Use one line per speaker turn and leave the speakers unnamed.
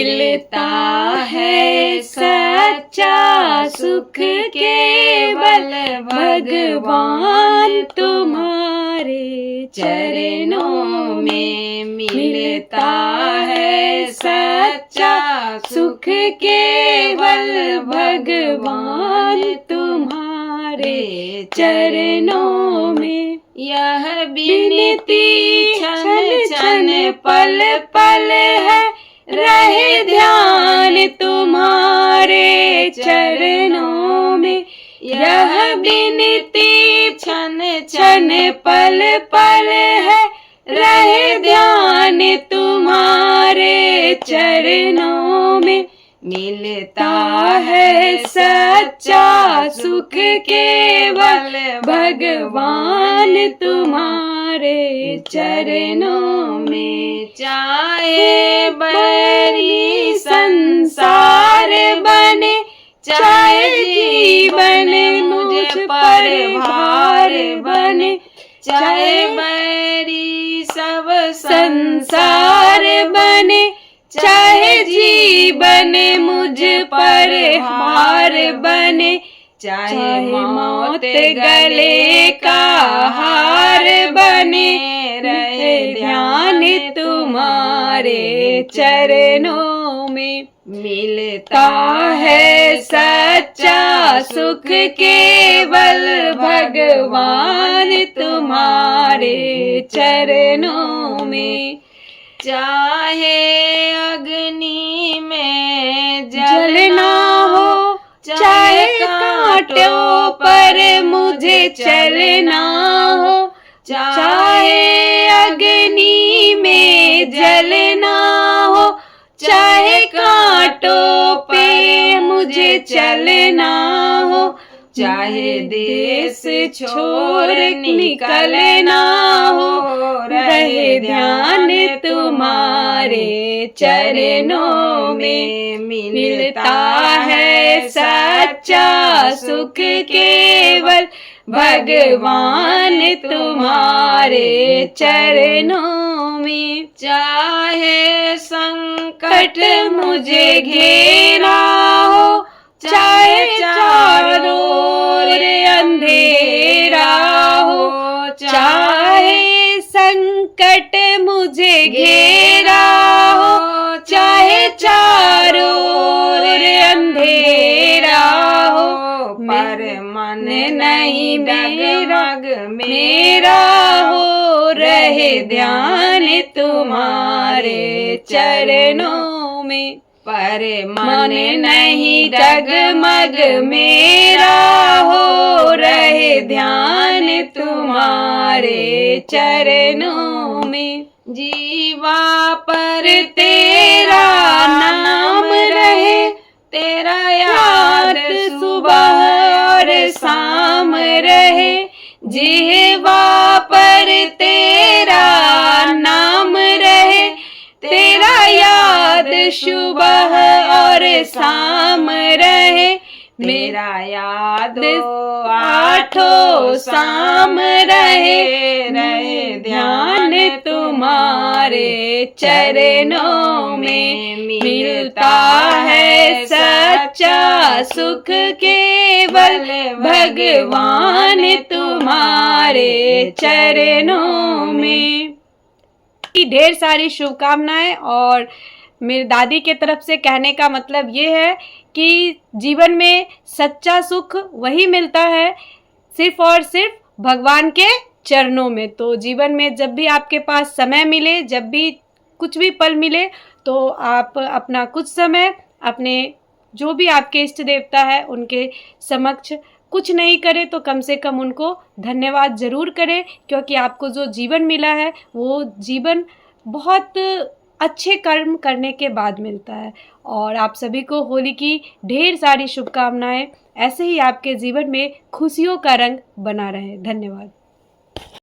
मिलता है सच्चा सुख केवल भगवान तुम्हारे चरणों में। मिलता है सच्चा सुख केवल भगवान तुम्हारे चरणों में। यह विनती क्षण क्षण पल पल है, रहे ध्यान तुम्हारे चरणों में। यह विनती क्षण क्षण पल पल है, रहे ध्यान तुम्हारे चरणों में। मिलता है सच्चा सुख केवल भगवान तुम्हारे चरणों में। चाहे बड़ी संसार बने, चाहे जीवन मुझ पर भार बने, चाहे बड़ी सब संसार बने, चाहे जीवन मुझ पर भार बने, चाहे मौत गले का हार बने, रहे ध्यान तुम्हारे चरणों में। मिलता है सच्चा सुख केवल भगवान तुम्हारे चरणों में। चाहे अग्नि में जलना हो, चाहे कांटों पर मुझे चलना हो, चाहे अग्नि में जलना हो, चाहे कांटों पे मुझे चलना हो, चाहे देश छोड़ निकलना हो, रहे ध्यान तुम्हारे चरणों में। मिलता है सच्चा सुख केवल भगवान तुम्हारे चरणों में। चाहे संकट मुझे घेरा हो, चाहे चारों ओर अंधेरा हो, चाहे संकट मुझे घेरा हो, चाहे चारों ओर अंधेरा हो, पर मन नहीं डगमग मेरा हो, रहे ध्यान तुम्हारे चरणों में। पर मन नहीं डगमग मेरा हो, रहे ध्यान तुम्हारे चरणों में। जीवा पर तेरा नाम रहे, तेरा याद सुबह और शाम रहे। जीवा पर तेरा नाम रहे, तेरा याद सुबह और शाम रहे। मेरा याद आठों शाम रहे, रहे ध्यान तुम्हारे चरणों में। मिलता है सच्चा सुख केवल भगवान तुम्हारे चरणों में। की ढेर सारी शुभकामनाएं। और मेरी दादी के तरफ से कहने का मतलब ये है कि जीवन में सच्चा सुख वही मिलता है सिर्फ और सिर्फ भगवान के चरणों में। तो जीवन में जब भी आपके पास समय मिले, जब भी कुछ भी पल मिले, तो आप अपना कुछ समय अपने जो भी आपके इष्ट देवता है उनके समक्ष कुछ नहीं करे तो कम से कम उनको धन्यवाद ज़रूर करें, क्योंकि आपको जो जीवन मिला है वो जीवन बहुत अच्छे कर्म करने के बाद मिलता है। और आप सभी को होली की ढेर सारी शुभकामनाएं। ऐसे ही आपके जीवन में खुशियों का रंग बना रहे। धन्यवाद।